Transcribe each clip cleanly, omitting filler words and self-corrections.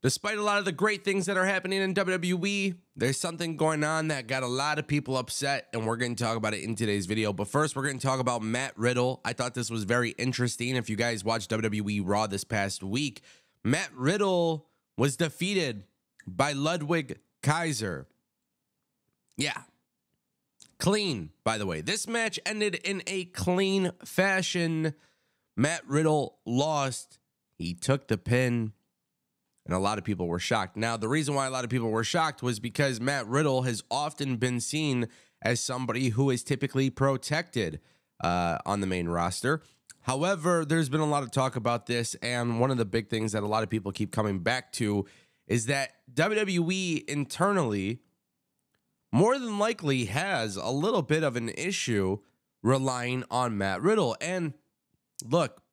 Despite a lot of the great things that are happening in WWE, there's something going on that got a lot of people upset, and we're going to talk about it in today's video. But first, we're going to talk about Matt Riddle. I thought this was very interesting. If you guys watched WWE Raw this past week, Matt Riddle was defeated by Ludwig Kaiser. Yeah. Clean, by the way. This match ended in a clean fashion. Matt Riddle lost. He took the pin. And a lot of people were shocked. Now, the reason why a lot of people were shocked was because Matt Riddle has often been seen as somebody who is typically protected on the main roster. However, there's been a lot of talk about this, and one of the big things that a lot of people keep coming back to is that WWE internally more than likely has a little bit of an issue relying on Matt Riddle. And look,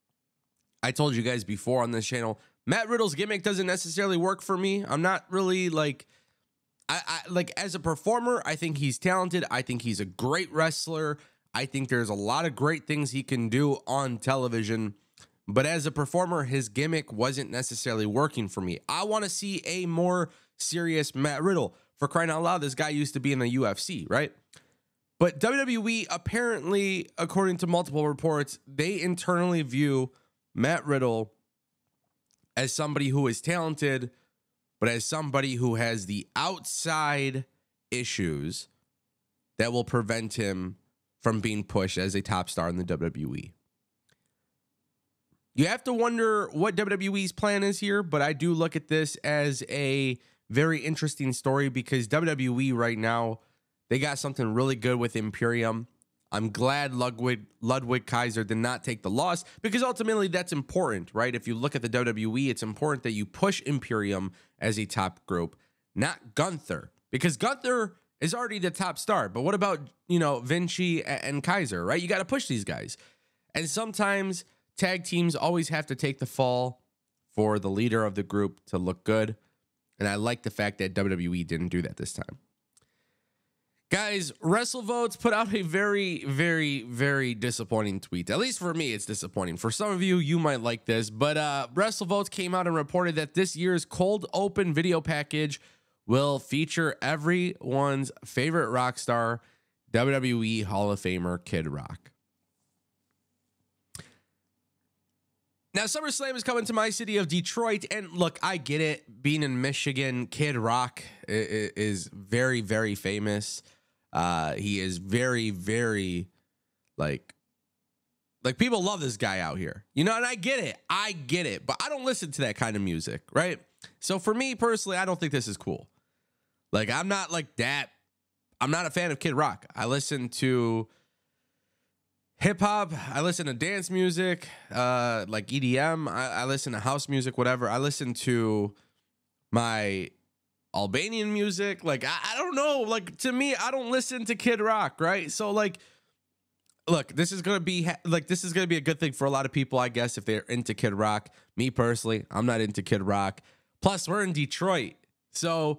I told you guys before on this channel, Matt Riddle's gimmick doesn't necessarily work for me. I'm not really like, like as a performer, I think he's talented. I think he's a great wrestler. I think there's a lot of great things he can do on television. But as a performer, his gimmick wasn't necessarily working for me. I want to see a more serious Matt Riddle. For crying out loud, this guy used to be in the UFC, right? But WWE, apparently, according to multiple reports, they internally view Matt Riddle as somebody who is talented, but as somebody who has the outside issues that will prevent him from being pushed as a top star in the WWE. You have to wonder what WWE's plan is here, but I do look at this as a very interesting story because WWE right now, they got something really good with Imperium. I'm glad Ludwig Kaiser did not take the loss because ultimately that's important, right? If you look at the WWE, it's important that you push Imperium as a top group, not Gunther, because Gunther is already the top star. But what about, you know, Vinci and Kaiser, right? You got to push these guys. And sometimes tag teams always have to take the fall for the leader of the group to look good. And I like the fact that WWE didn't do that this time. Guys, WrestleVotes put out a very, very, very disappointing tweet. At least for me, it's disappointing. For some of you, you might like this. But WrestleVotes came out and reported that this year's cold open video package will feature everyone's favorite rock star, WWE Hall of Famer Kid Rock. Now, SummerSlam is coming to my city of Detroit. And look, I get it. Being in Michigan, Kid Rock is very, very famous. He is very, very like people love this guy out here, you know, and I get it, but I don't listen to that kind of music, right? So for me personally, I don't think this is cool. Like, I'm not like that. I'm not a fan of Kid Rock. I listen to hip hop. I listen to dance music, like EDM. I listen to house music, whatever. I listen to my Albanian music. Like, I don't know. Like, to me, I don't listen to Kid Rock, right? So, like, look, this is gonna be a good thing for a lot of people, I guess, if they're into Kid Rock. Me personally, I'm not into Kid Rock. Plus, we're in Detroit, so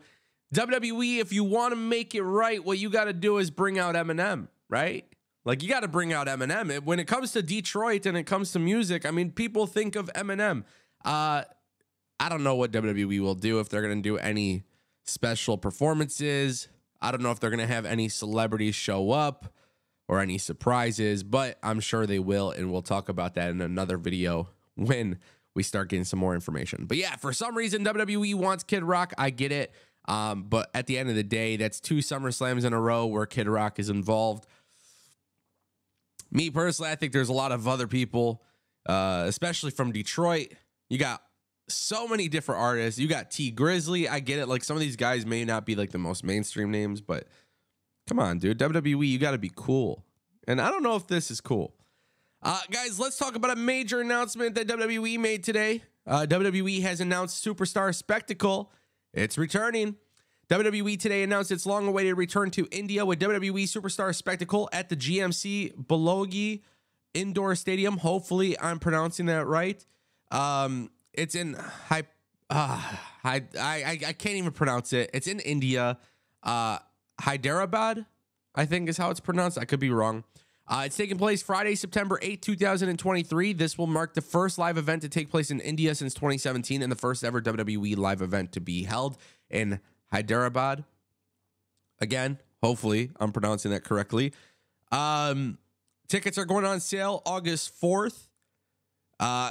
WWE, if you want to make it right, what you got to do is bring out Eminem, right? Like, you got to bring out Eminem. When it comes to Detroit and it comes to music, I mean, people think of Eminem. I don't know what WWE will do, if they're gonna do any special performances. I don't know if they're going to have any celebrities show up or any surprises, but I'm sure they will, and we'll talk about that in another video when we start getting some more information. But yeah, for some reason, WWE wants Kid Rock. I get it. But at the end of the day, that's 2 SummerSlams in a row where Kid Rock is involved. Me personally, I think there's a lot of other people, especially from Detroit. You got so many different artists. You got T Grizzly. I get it. Like, some of these guys may not be like the most mainstream names, but come on, dude. WWE, you got to be cool. And I don't know if this is cool. Guys, let's talk about a major announcement that WWE made today. WWE has announced Superstar Spectacle. It's returning. WWE today announced its long-awaited return to India with WWE Superstar Spectacle at the GMC Balogi Indoor Stadium. Hopefully, I'm pronouncing that right. It's in I can't even pronounce it. It's in India. Hyderabad, I think is how it's pronounced. I could be wrong. It's taking place Friday, September 8th, 2023. This will mark the first live event to take place in India since 2017 and the first ever WWE live event to be held in Hyderabad. Again, hopefully I'm pronouncing that correctly. Tickets are going on sale August 4th.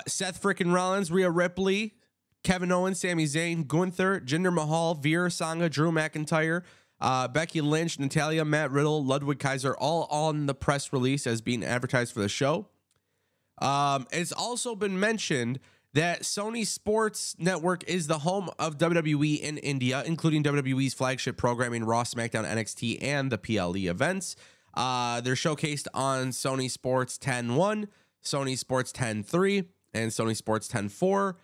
Seth frickin' Rollins, Rhea Ripley, Kevin Owens, Sami Zayn, Gunther, Jinder Mahal, Veer Sangha, Drew McIntyre, Becky Lynch, Natalia, Matt Riddle, Ludwig Kaiser, all on the press release as being advertised for the show. It's also been mentioned that Sony Sports Network is the home of WWE in India, including WWE's flagship programming, Raw, SmackDown, NXT, and the PLE events. They're showcased on Sony Sports 10.1, Sony Sports 10.3, and Sony Sports 10.4.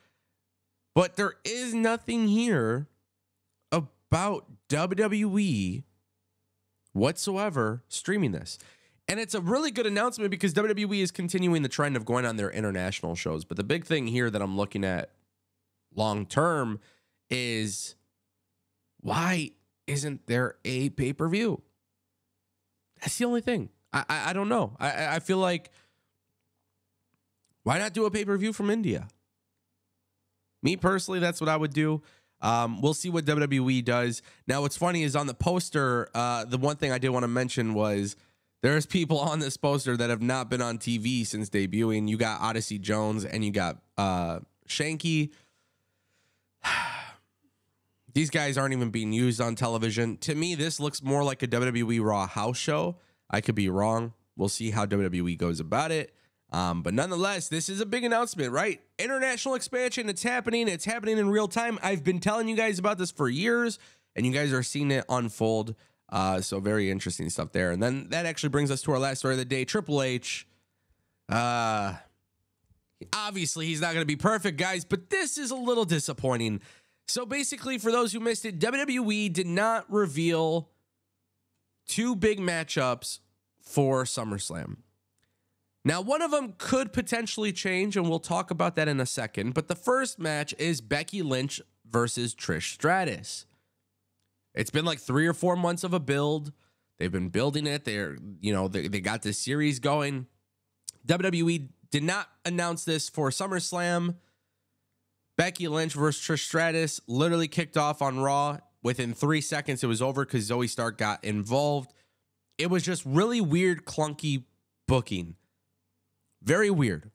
But there is nothing here about WWE whatsoever streaming this. And it's a really good announcement because WWE is continuing the trend of going on their international shows. But the big thing here that I'm looking at long term is, why isn't there a pay-per-view? That's the only thing. I don't know. I feel like, why not do a pay-per-view from India? Me personally, that's what I would do. We'll see what WWE does. Now, what's funny is on the poster, the one thing I did want to mention was there's people on this poster that have not been on TV since debuting. You got Odyssey Jones and you got Shanky. These guys aren't even being used on television. To me, this looks more like a WWE Raw house show. I could be wrong. We'll see how WWE goes about it. But nonetheless, this is a big announcement, right? International expansion, it's happening. It's happening in real time. I've been telling you guys about this for years, and you guys are seeing it unfold. So very interesting stuff there. And then that actually brings us to our last story of the day. Triple H. Obviously, he's not going to be perfect, guys, but this is a little disappointing. So basically, for those who missed it, WWE did not reveal two big matchups for SummerSlam. Now, one of them could potentially change, and we'll talk about that in a second. But the first match is Becky Lynch versus Trish Stratus. It's been like 3 or 4 months of a build. They've been building it. They got this series going. WWE did not announce this for SummerSlam. Becky Lynch versus Trish Stratus literally kicked off on Raw. Within 3 seconds, it was over because Zoe Stark got involved. It was just really weird, clunky booking. Very weird.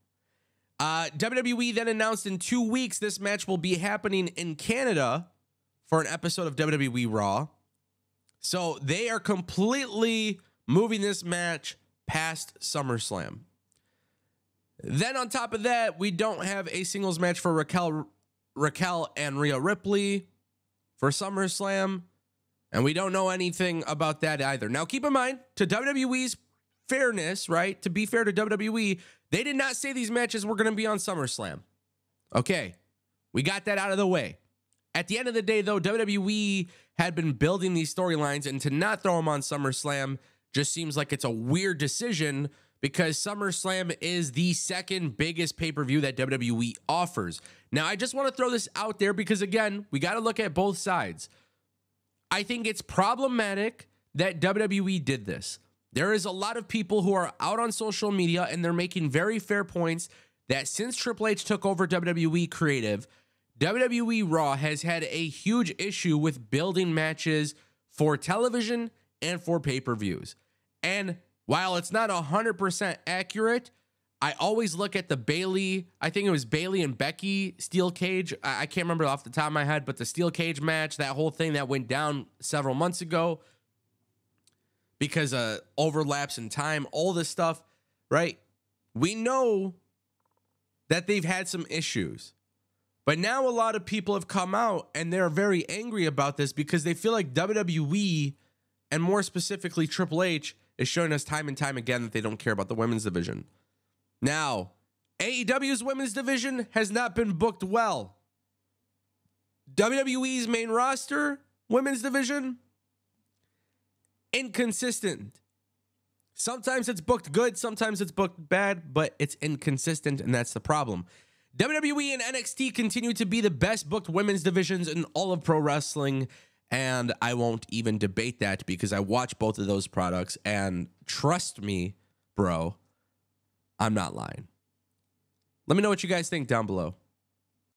WWE then announced in 2 weeks this match will be happening in Canada for an episode of WWE Raw. So they are completely moving this match past SummerSlam. Then on top of that, we don't have a singles match for Raquel and Rhea Ripley for SummerSlam. And we don't know anything about that either. Now, keep in mind, to WWE's fairness, right? To be fair to WWE, they did not say these matches were going to be on SummerSlam. Okay, we got that out of the way. At the end of the day, though, WWE had been building these storylines, and to not throw them on SummerSlam just seems like it's a weird decision because SummerSlam is the second biggest pay-per-view that WWE offers. Now, I just want to throw this out there because, again, we got to look at both sides. I think it's problematic that WWE did this. There is a lot of people who are out on social media and they're making very fair points that since Triple H took over WWE Creative, WWE Raw has had a huge issue with building matches for television and for pay-per-views. And while it's not 100% accurate, I always look at the Bayley, I think it was Bayley and Becky steel cage. I can't remember off the top of my head, but the steel cage match, that whole thing that went down several months ago, because of overlaps in time, all this stuff, right? We know that they've had some issues. But now a lot of people have come out and they're very angry about this because they feel like WWE, and more specifically Triple H, is showing us time and time again that they don't care about the women's division. Now, AEW's women's division has not been booked well. WWE's main roster, women's division, inconsistent. Sometimes it's booked good, sometimes it's booked bad, but it's inconsistent, and that's the problem. WWE and NXT continue to be the best booked women's divisions in all of pro wrestling, and I won't even debate that because I watch both of those products, and trust me, bro, I'm not lying. Let me know what you guys think down below.